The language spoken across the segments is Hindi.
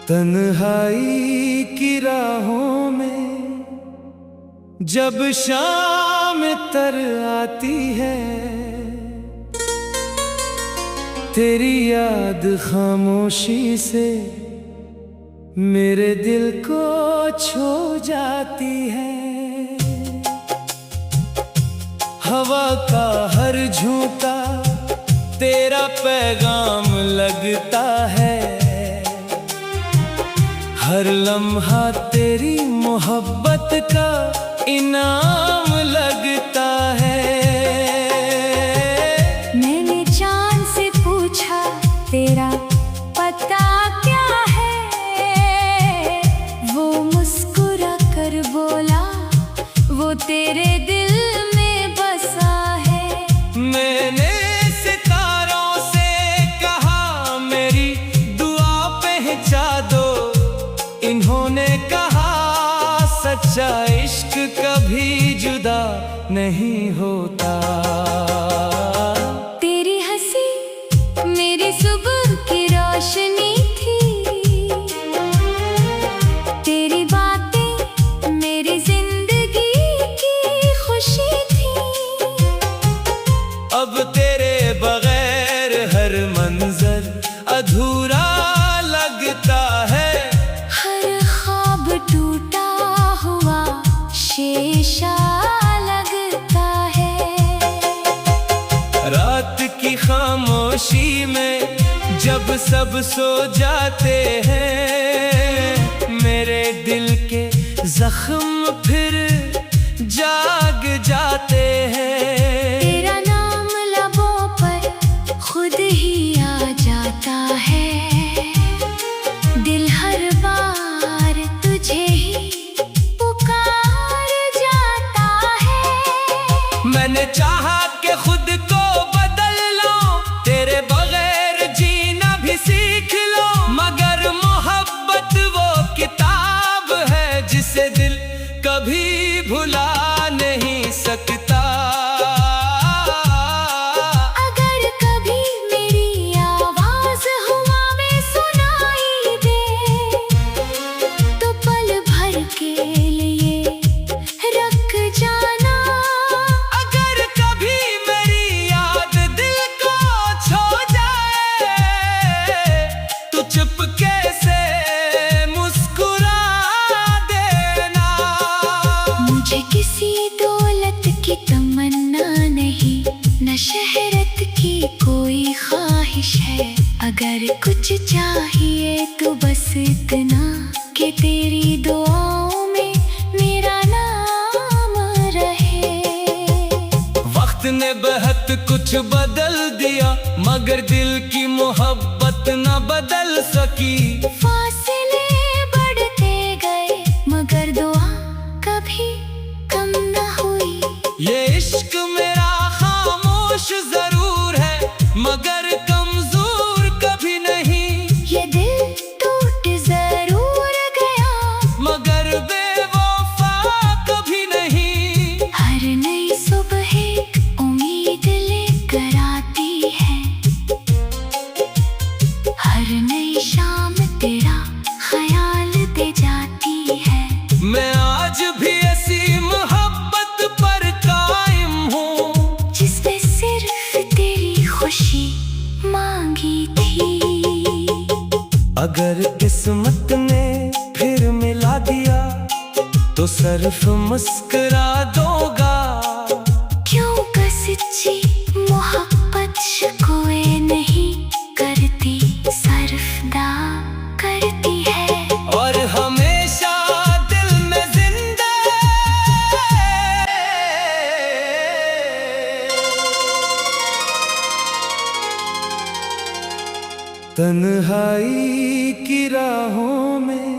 तन्हाई की राहों में जब शाम तर आती है, तेरी याद खामोशी से मेरे दिल को छू जाती है। हवा का हर झोंका तेरा पैगाम लगता है, हर लम्हा तेरी मोहब्बत का इनाम लगता है। मैंने चांद से पूछा तेरा पता क्या है, वो मुस्कुरा कर बोला वो तेरे दिल में बसा है। मैंने सितारों से कहा मेरी दुआ पहुंचा दो, इन्होंने कहा सच्चा इश्क कभी जुदा नहीं होता। तेरी हंसी मेरी सुबह की रोशनी थी, तेरी बातें मेरी जिंदगी की खुशी थी। अब तेरे बगैर हर मंजर अधूरा लगता है, हर ख्वाब टूटा हुआ शीशा लगता है। रात की खामोशी में जब सब सो जाते हैं, मेरे दिल के जख्म फिर जाग जाते हैं। तेरा नाम लबों पर खुद ही आ जाता है, दिल हर बार तुझे ही पुकार जाता है। मैंने चाहा कि खुद को बदल लो, तेरे बगैर जीना भी सीख लो, मगर मोहब्बत वो किताब है जिसे दिल कभी भुला नहीं सकता। अगर कभी मेरी आवाज हवा में सुनाई दे, तो पल भर के लिए रख जाना। अगर कभी मेरी याद दिल को छू जाए, तो चुपके से मुस्कुरा देना। मुझे किसी दौलत की तमन्ना नहीं, न शहरत की कोई ख्वाहिश है। अगर कुछ चाहिए तो बस इतना कि तेरी दुआओं में मेरा नाम रहे। वक्त ने बहुत कुछ बदल दिया, मगर दिल की मोहब्बत न बदल सकी। फासले बढ़ते गए मगर दुआ कभी कम न हुई। ये इश्क मेरा खामोश जरूर है, मगर कमजोर कभी नहीं। ये दिल टूट जरूर गया मगर बेवफा कभी नहीं। हर नई सुबह एक उम्मीद लेकर आती है, हर नई शाम तेरा ख्याल दे जाती है। मैं आज भी ऐसी मोहब्बत पर कायम हूँ, जिसने सिर्फ तेरी खुशी मांगी थी। अगर किस्मत ने फिर मिला दिया तो सिर्फ मुस्कुरा दोगा। क्यों का सच्ची मोहब्बत शिकवे नहीं करती, सरफदा करती है। और हमेशा दिल में जिंदा तन्हाई की राहों में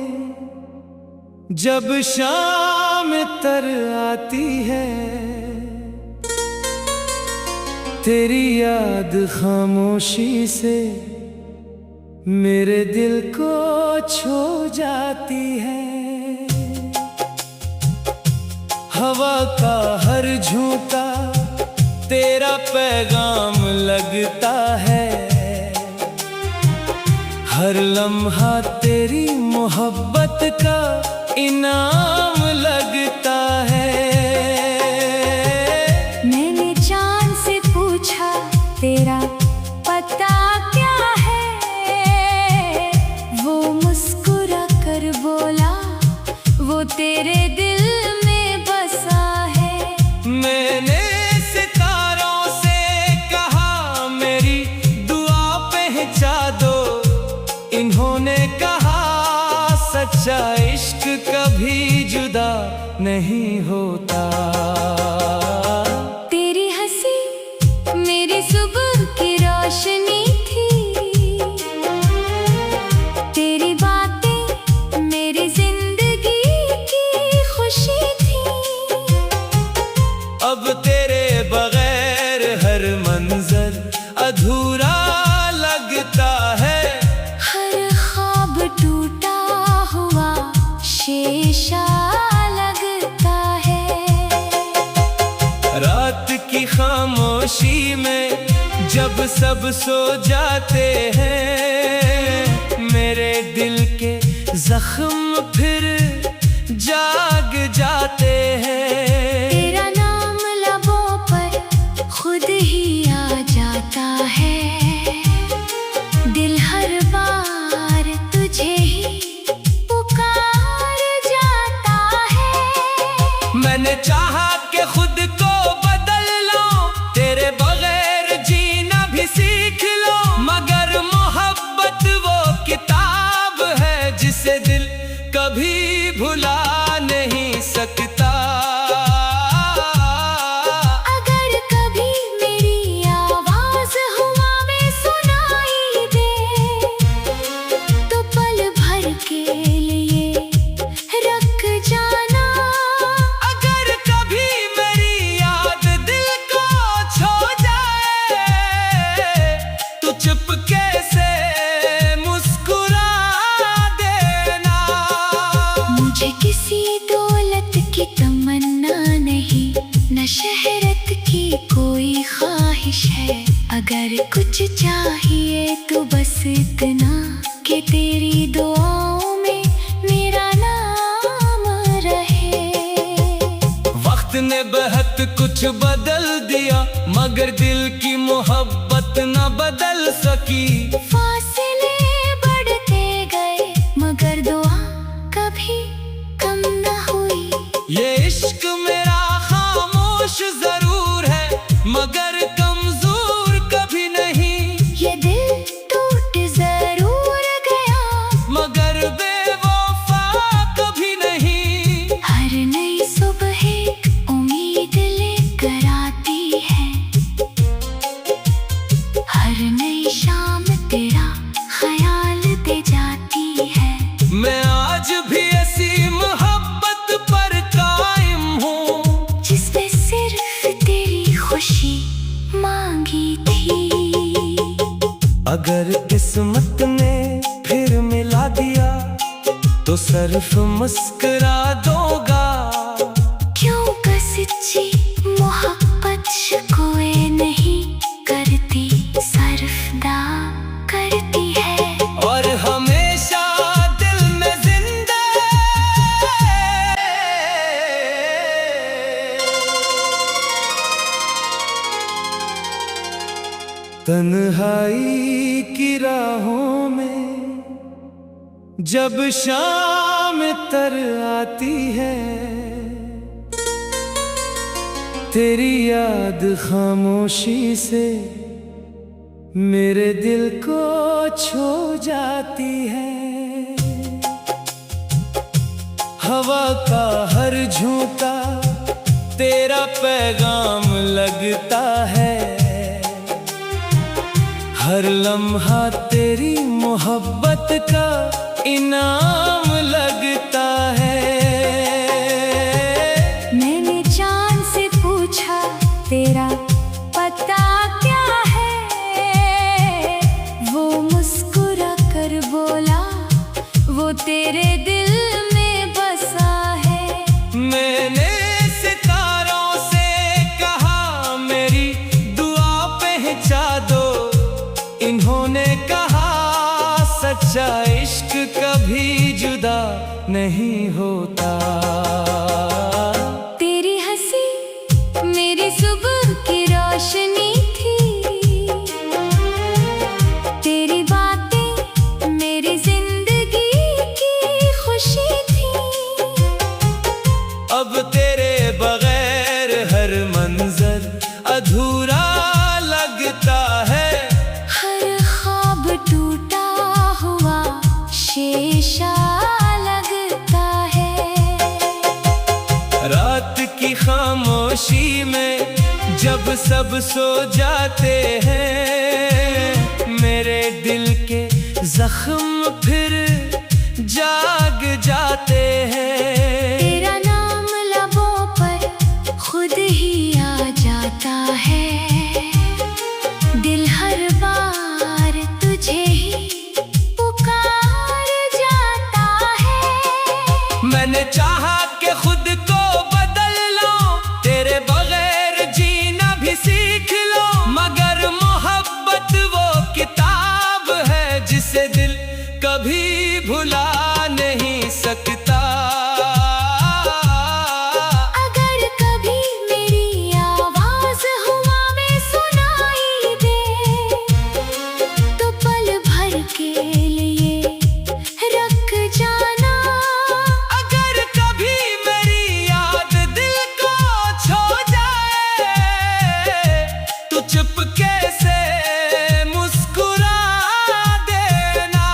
जब शाम तर आती है, तेरी याद खामोशी से मेरे दिल को छू जाती है। हवा का हर झोंका तेरा पैगाम लगता है, हर लम्हा तेरी मोहब्बत का इनाम लगता है। मैंने चांद से पूछा तेरा पता क्या है, वो मुस्कुरा कर बोला वो तेरे दिल में बसा है। मैंने सितारों से कहा मेरी दुआ पहुंचा दो, इन्होंने कहा सच्चा इश्क कभी जुदा नहीं होता। तेरी हंसी मेरी सुबह की रोशनी थी, तेरी बातें मेरी जिंदगी की खुशी थी। अब तेरे बगैर हर मंजर अधूरा लगता है। हर ख्वाब टूटा हुआ शीशा लगता है। रात की खामोशी में जब सब सो जाते हैं, मेरे दिल के जख्म फिर जाग जाते हैं। तेरा नाम लबों पर खुद ही आ जाता है, दिल हर बार तुझे ही पुकार जाता है। मैंने चाहा कि खुद को बदल लो, तेरे बगैर जीना भी सीख लो, मगर मोहब्बत वो किताब है जिसे दिल कभी भुला नहीं सकता। अगर कभी मेरी आवाज हुआ में सुनाई दे, तो पल भर के लिए रख जाना। अगर कभी मेरी याद दिल को छो जाए, तो चुपके से मुस्कुरा देना। मुझे किसी दौलत की तमन्ना नहीं, न शहरत की कोई ख्वाहिश है। अगर कुछ चाहिए तो बस इतना कि तेरी दुआओं में मेरा नाम रहे। वक्त ने बहुत कुछ बदल दिया, मगर दिल की मोहब्बत न बदल सकी। फासले बढ़ते गए मगर दुआ कभी कम न हुई। ये इश्क मेरा खामोश जरूर है, मगर कमजोर कभी नहीं। ये दिल टूट जरूर गया मगर बेवफा कभी नहीं। हर नई सुबह एक उम्मीद लेकर आती है, हर नई शाम तेरा ख्याल दे जाती है। मैं आज भी ऐसी मोहब्बत पर कायम हूँ, जिसने सिर्फ तेरी खुशी मांगी थी। अगर किस्मत ने फिर मिला दिया तो सिर्फ मुस्कुरा दोगा। क्यों का सच्ची मोहब्बत शिकवे नहीं करती, सरफदा करती है। और हमेशा दिल में जिंदा तन्हाई की राहों में जब शाम तर आती है, तेरी याद खामोशी से मेरे दिल को छू जाती है। हवा का हर झोंका तेरा पैगाम लगता है, हर लम्हा तेरी मोहब्बत का इनाम लगता है। मैंने चांद से पूछा तेरा पता क्या है, वो मुस्कुरा कर बोला वो तेरे दिल में बसा है। मैंने सितारों से कहा मेरी दुआ पहुंचा दो, इन्होंने कहा सच्चा नहीं होता। तेरी हंसी मेरी सुबह की रोशनी थी, तेरी बातें मेरी जिंदगी की खुशी थी। अब तेरे बगैर हर मंजर अधूरा लगता है। हर ख्वाब टूटा हुआ शीशा लगता है। रात की खामोशी में जब सब सो जाते हैं, मेरे दिल के जख्म फिर जाग जाते हैं। तेरा नाम लबों पर खुद ही आ जाता है, दिल हर बार तुझे ही पुकार जाता है। मैंने चाहा कि खुद को बदल लो, तेरे बगैर जीना भी सीख लो, मगर मोहब्बत वो किताब है जिसे दिल कभी भुला नहीं सकता। अगर कभी मेरी आवाज हुआ में सुनाई दे, तो पल भर के लिए रख जाना। अगर कभी मेरी याद दिल को छो जाए, तो चुपके से मुस्कुरा देना।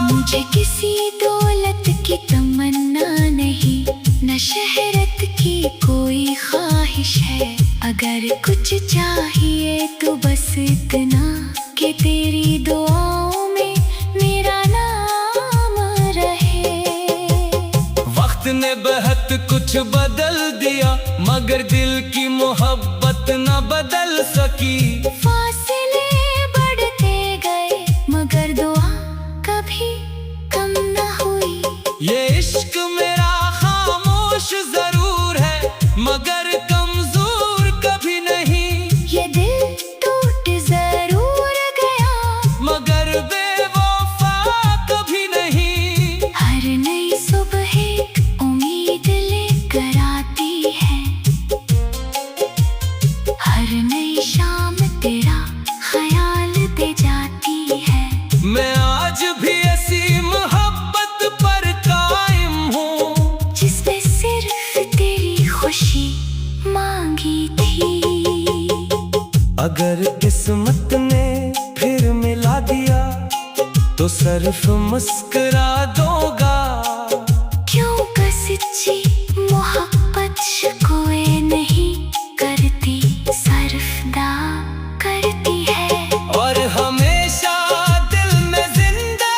मुझे किसी दौलत की तमन्ना नहीं, न शहरत की कोई ख्वाहिश है। अगर कुछ चाहिए तो बस इतना कि तेरी दुआओं में मेरा नाम रहे। वक्त ने बहुत कुछ बदल दिया, मगर दिल की मोहब्बत न बदल सकी। फासले बढ़ते गए मगर दुआ कभी कम न हुई। ये इश्क मेरा खामोश जरूर है, मगर कमजोर कभी नहीं। ये दिल टूट जरूर गया मगर बेवफा कभी नहीं। हर नई सुबह एक उम्मीद लेकर आती है, हर नई शाम तेरा ख्याल दे जाती है। मैं आज भी ऐसी मोहब्बत पर कायम हूँ, जिसमें सिर्फ तेरी खुशी मांगी थी। अगर किस्मत ने फिर मिला दिया, तो सिर्फ मुस्कुरा दूंगा। क्यों का सच्ची मोहब्बत शिकवे नहीं करती, सरफदा करती है। और हमेशा दिल में जिंदा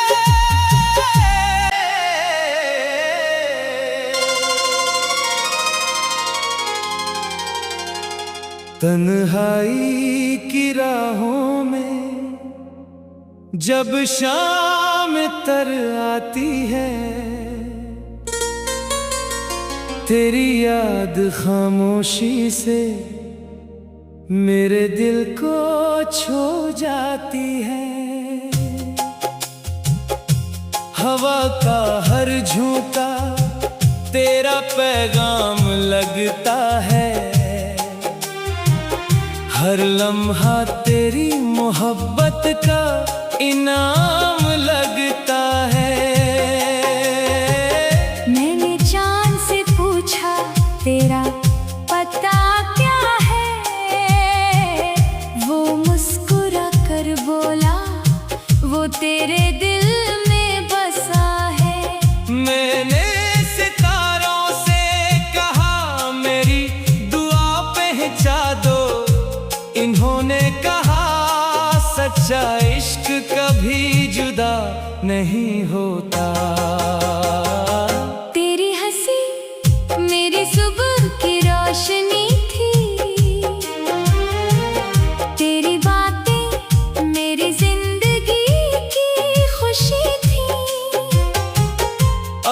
तन्हाई की राहों में जब शाम तर आती है, तेरी याद खामोशी से मेरे दिल को छू जाती है। हवा का हर झोंका तेरा पैगाम लगता है, हर लम्हा तेरी मोहब्बत का इनाम लगता है। मैंने चांद से पूछा तेरा पता क्या है, वो मुस्कुरा कर बोला वो तेरे दिल में बसा है। मैंने सितारों से कहा मेरी दुआ पहुंचा दो, इन्होंने कहा सच्चा इश्क कभी जुदा नहीं होता। तेरी हंसी मेरी सुबह की रोशनी थी, तेरी बातें मेरी जिंदगी की खुशी थी।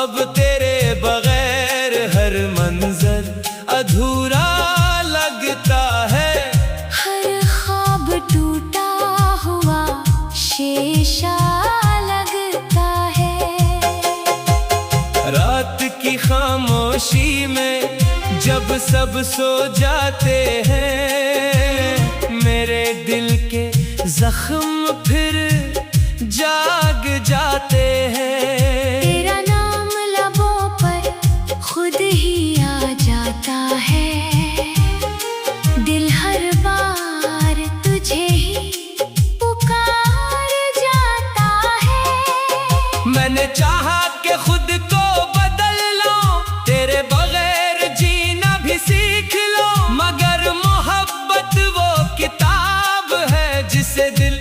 अब तेरे बगैर हर मंजर अधूरा लगता है। हर ख्वाब टूटा हुआ शीशा लगता है। सब सो जाते हैं मेरे दिल के जख्म फिर जाग जाते हैं। तेरा नाम लबों पर खुद ही आ जाता है, दिल हर बार तुझे ही पुकार जाता है। मैंने चाहा कि खुद को बदल लो, तेरे बगैर जीना भी सीख लो, मगर मोहब्बत वो किताब है जिसे दिल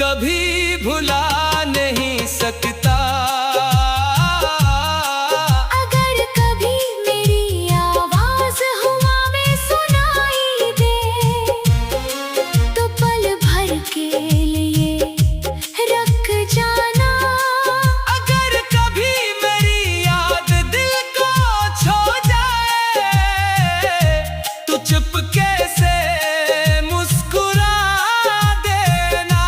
कभी भुला नहीं सकता। अगर कभी मेरी आवाज हवा में सुनाई दे, तो पल भर के लिए रख जाना। अगर कभी मेरी याद दिल को छो जाए, तो चुपके से मुस्कुरा देना।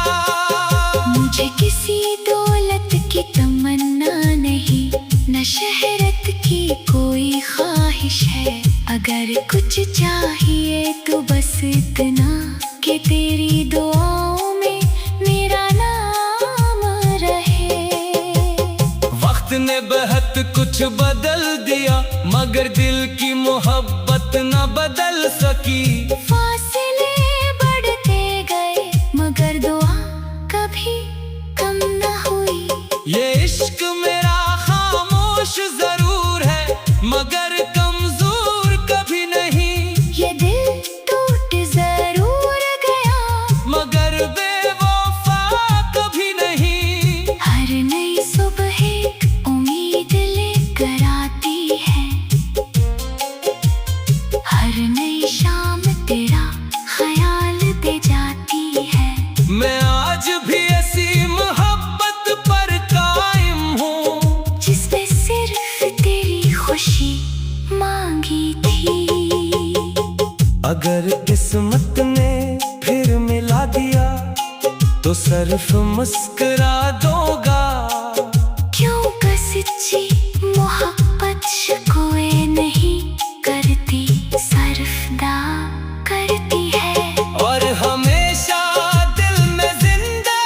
मुझे किसी दौलत की तमन्ना नहीं, न शहरत की कोई ख्वाहिश है। अगर कुछ चाहिए तो बस इतना कि तेरी दुआओं में मेरा नाम रहे। वक्त ने बहुत कुछ बदल दिया, मगर दिल की मोहब्बत न बदल सकी। फासले बढ़ते गए मगर दुआ कभी कम न हुई। ये इश्क मेरा खामोश जरूर है, मगर कमजोर कभी नहीं। ये दिल टूट जरूर गया, मगर बेवफा कभी नहीं। हर नई सुबह एक उम्मीद लेकर आती है, हर नई शाम तेरा ख्याल दे जाती है। मैं आज भी ऐसी मोहब्बत पर कायम हूँ, जिसमें सिर्फ तेरी खुशी मांगी थी। अगर किस्मत ने फिर मिला दिया, तो सिर्फ मुस्कुरा दूंगा। क्यों का सच्ची मोहब्बत शिकवे नहीं करती, सरफदा करती है। और हमेशा दिल में जिंदा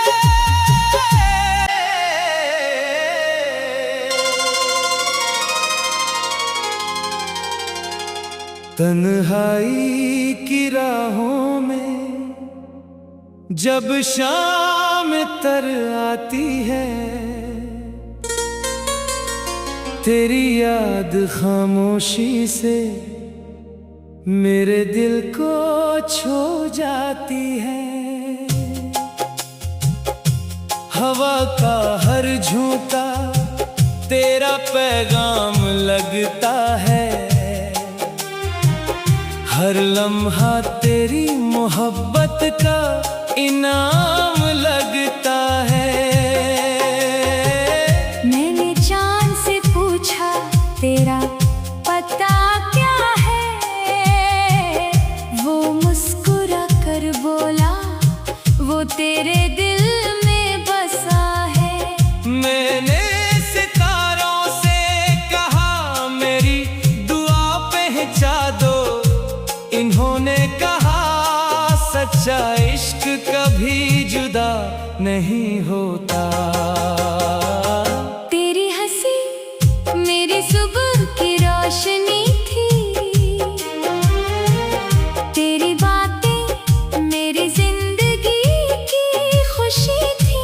तन्हाई की राहों में जब शाम तर आती है, तेरी याद खामोशी से मेरे दिल को छू जाती है। हवा का हर झोंका तेरा पैगाम लगता है, हर लम्हा तेरी मोहब्बत का इनाम लगता है। मैंने चांद से पूछा तेरा पता क्या है, वो मुस्कुरा कर बोला वो तेरे दिल में बसा है। मैंने सितारों से कहा मेरी दुआ पहुंचा दो, इन्होंने कहा सच्चा इश्क कभी जुदा नहीं होता। तेरी हंसी मेरी सुबह की रोशनी थी, तेरी बातें मेरी जिंदगी की खुशी थी।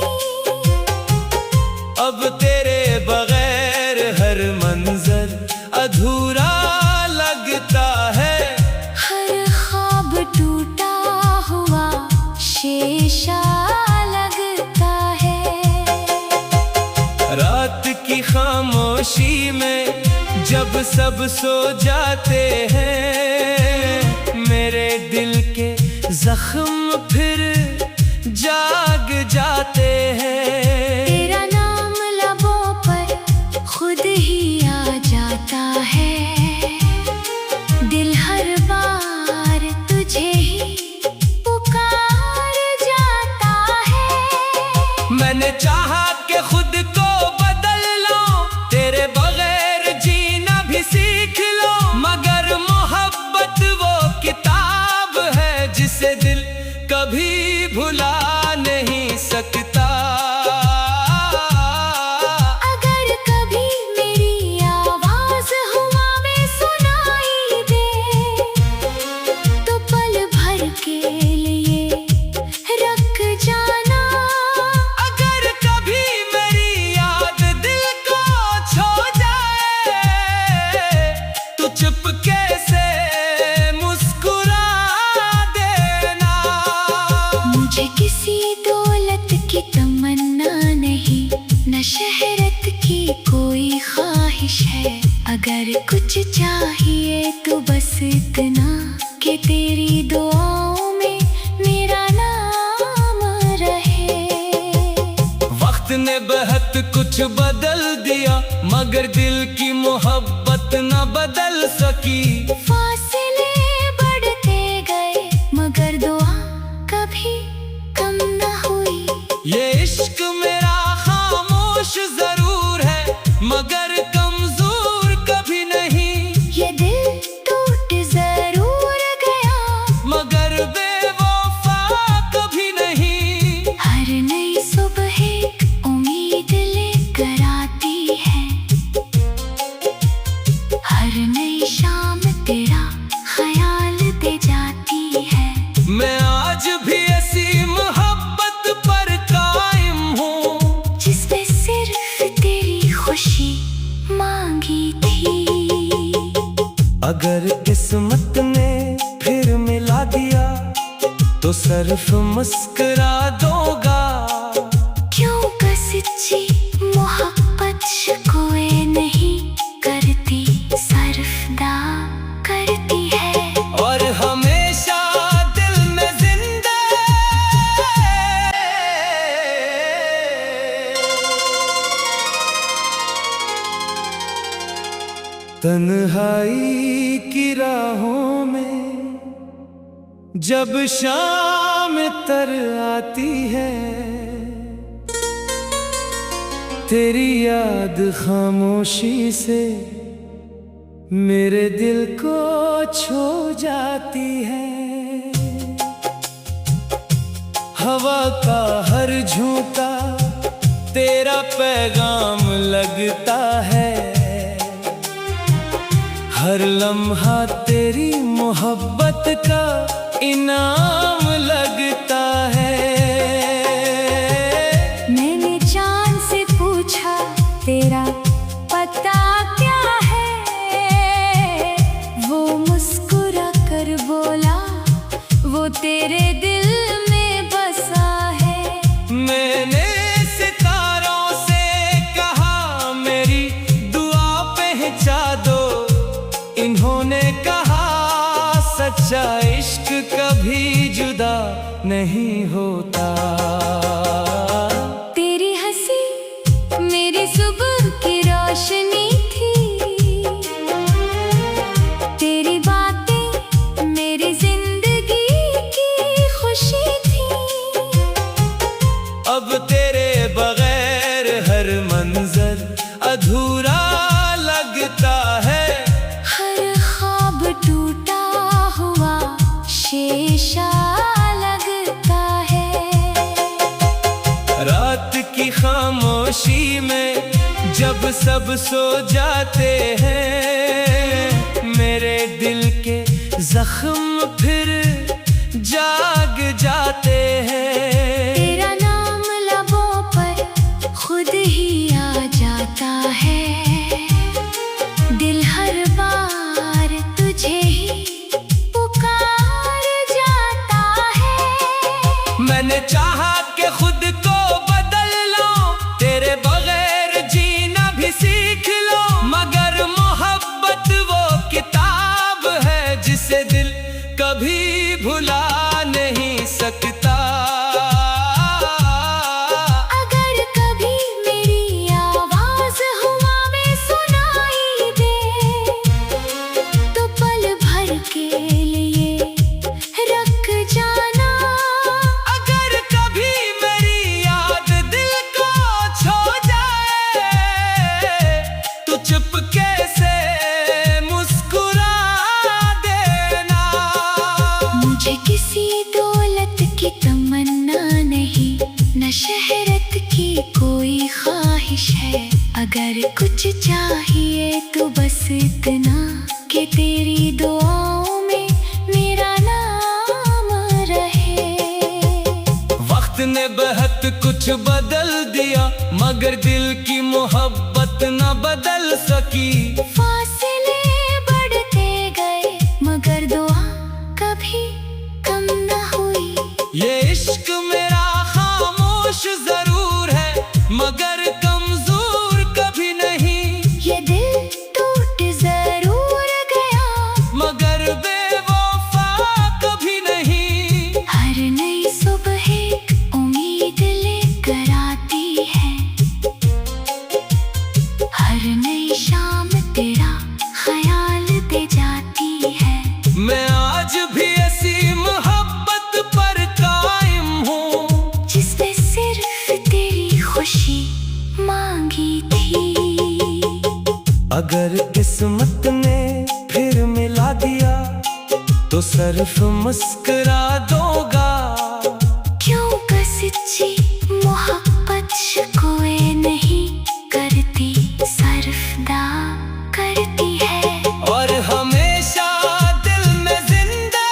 अब तेरे बगैर हर मंजर अधूरा लगता है, हर ख्वाब टूटा हुआ शीशा लगता है। रात की खामोशी में जब सब सो जाते हैं, मेरे दिल के जख्म फिर जाग जाते हैं। तेरा नाम लबों पर खुद ही आ जाता है, दिल हर बार तुझे ही पुकार जाता है। मैंने चाहा कि खुद को बदल लो, तेरे बगैर जीना भी सीख लो, मगर मोहब्बत कभी भुला नहीं सकता। अगर कभी मेरी आवाज हवा में सुनाई दे तो पल भर के लिए रख जाना। अगर कभी मेरी याद दिल को छू जाए तो चुपके से मुस्कुरा देना। मुझे किसी दौलत की तमन्ना नहीं, न शहरत की कोई ख्वाहिश है। अगर कुछ चाहिए तो बस इतना कि तेरी दुआओं में मेरा नाम रहे। वक्त ने बहुत कुछ बदल दिया मगर दिल की मोहब्बत न बदल सकी। फासले बढ़ते गए मगर दुआ कभी कम न हुई। ये इश्क मेरा खामोश जरूर है मगर कमजोर कभी नहीं। ये दिल टूट जरूर गया मगर बेवफा कभी नहीं। हर नई सुबह एक उम्मीद लेकर आती है, हर नई शाम तेरा ख्याल दे जाती है। मैं आज भी ऐसी मोहब्बत पर कायम हूँ जिसने सिर्फ तेरी खुशी मांगी थी। अगर किस्मत ने फिर मिला दिया तो सिर्फ मुस्कुरा दूंगा। क्यों का सच्ची मोहब्बत शिकवे नहीं करती, सरफदा करती है। और हमेशा दिल में जिंदा तन्हाई की राहों में जब शाम तर आती है तेरी याद खामोशी से मेरे दिल को छू जाती है। हवा का हर झोंका तेरा पैगाम लगता है, हर लम्हा तेरी मोहब्बत का इनाम लगता है। मैंने चांद से पूछा तेरा पता क्या है, वो मुस्कुरा कर बोला वो तेरे दिल में बसा है। मैंने सितारों से कहा मेरी दुआ पहुंचा दो, इन्होंने कहा सच्चा इश्क कभी जुदा नहीं होता। तेरी हंसी मेरी सुबह की रोशनी थी, तेरी बातें मेरी जिंदगी की खुशी थी। अब तेरे बगैर हर मंजर अधूरा लगता है, हर ख्वाब टूटा हुआ शीशा लगता है। रात की खामोशी में जब सब सो जाते हैं मेरे दिल के जख्म फिर जाग जाते हैं। तेरा नाम लबों पर खुद ही आ जाता है, दिल हर बार तुझे ही पुकार जाता है। मैंने चाहा कि खुद को बदल लो, तेरे बगैर जीना भी सीख लो, मगर मोहब्बत वो किताब है जिसे दिल कभी भुला नहीं सकता। अगर कभी मेरी आवाज हवा में सुनाई दे तो पल भर के लिए रख जाना। अगर कभी मेरी शहरत की कोई ख्वाहिश है, अगर कुछ चाहिए तो बस इतना कि तेरी दुआओं में मेरा नाम रहे। वक्त ने बहुत कुछ बदल दिया, मगर दिल की मोहब्बत न बदल सकी। फासले बढ़ते गए मगर दुआ कभी कम न हुई। ये इश्क मेरा खामोश जरूर है, मगर कमजोर कभी नहीं। ये दिल टूट जरूर गया मगर बेवफा कभी नहीं। हर नई सुबह एक उम्मीद लेकर आती है, हर नई शाम तेरा ख्याल दे जाती है। मैं आज भी ऐसी मोहब्बत पर कायम हूँ, जिसने सिर्फ तेरी खुशी मांगी थी। अगर किस्मत ने फिर मिला दिया तो सिर्फ मुस्कुरा दूंगा। क्यों का सच्ची मोहब्बत शिकवे नहीं करती, सरफदा करती है। और हमेशा दिल में जिंदा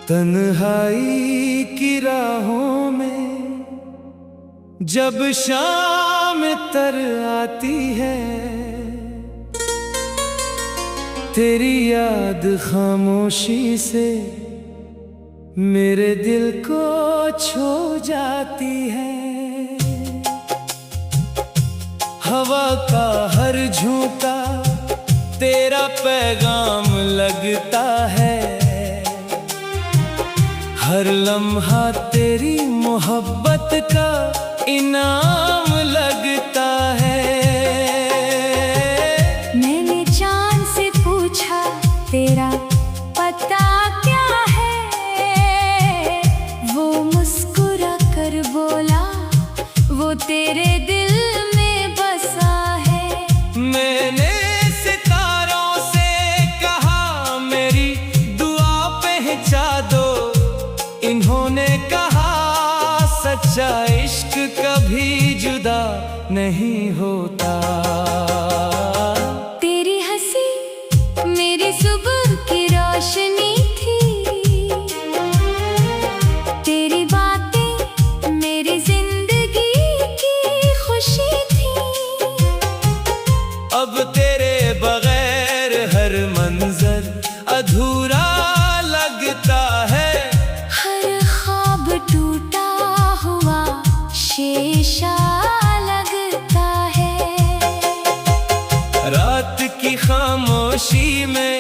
तन्हाई की राहों में जब शाम तर आती है, तेरी याद खामोशी से मेरे दिल को छू जाती है। हवा का हर झोंका तेरा पैगाम लगता है, हर लम्हा तेरी मोहब्बत का इनाम लगता है। मैंने चांद से पूछा तेरा पता क्या है, वो मुस्कुरा कर बोला वो तेरे दिल में बसा है। मैंने सितारों से कहा मेरी दुआ पहुंचा दो, इन्होंने कहा सच्चा इश्क कभी जुदा नहीं होता। तेरी हंसी मेरी सुबह की रोशनी थी, तेरी बातें मेरी जिंदगी की खुशी थी। अब तेरे बगैर हर मंजर अधूरा लगता है, हर ख्वाब टूटा हुआ शीशा लगता है। रात की खामोशी में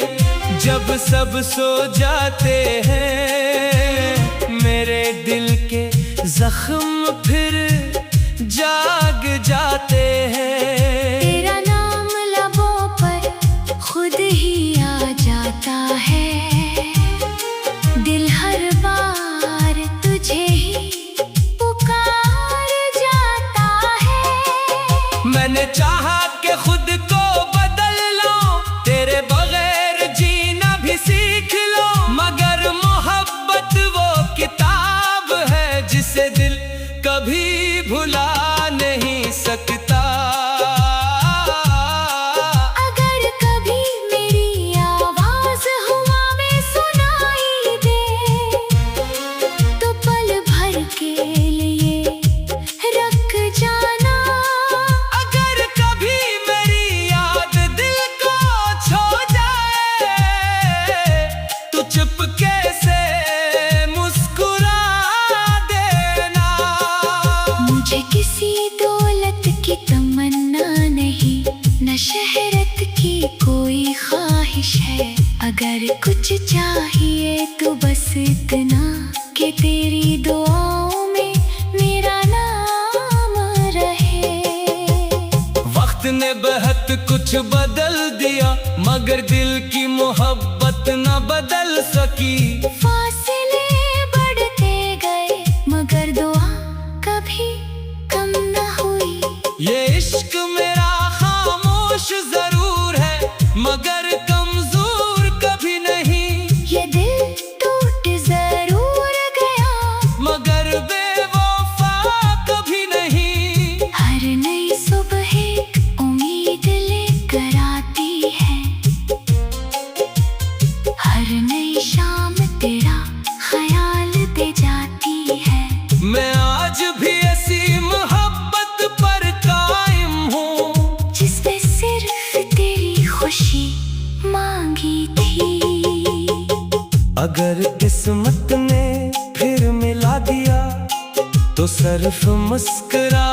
जब सब सो जाते हैं, मेरे दिल के जख्म फिर जाग जाते हैं। तेरा नाम लबों पर खुद ही आ जाता है, दिल हर बार तुझे ही पुकार जाता है। मैंने चाहा कि खुद को बदल लो, तेरे बगैर जीना भी सीख लो, मगर मोहब्बत वो किताब है जिसे दिल कभी भुला नहीं सकता। अगर कभी मेरी आवाज हवा में सुनाई दे, तो पल भर के लिए रख जाना। अगर कभी मेरी याद दिल को छू जाए, तो चुपके से मुस्कुरा देना। मुझे किसी दौलत की तमन्ना नहीं, न शहरत की कोई ख्वाहिश है, अगर कुछ चाहिए तो बस इतना कि तेरी दुआओं में मेरा नाम रहे। वक्त ने बहुत कुछ बदल दिया, मगर दिल की मोहब्बत न बदल सकी। फासले बढ़ते गए मगर दुआ कभी कम न हुई। ये इश्क मेरा खामोश जरूर है, मगर कमजोर अगर किस्मत ने फिर मिला दिया तो सिर्फ मुस्कुरा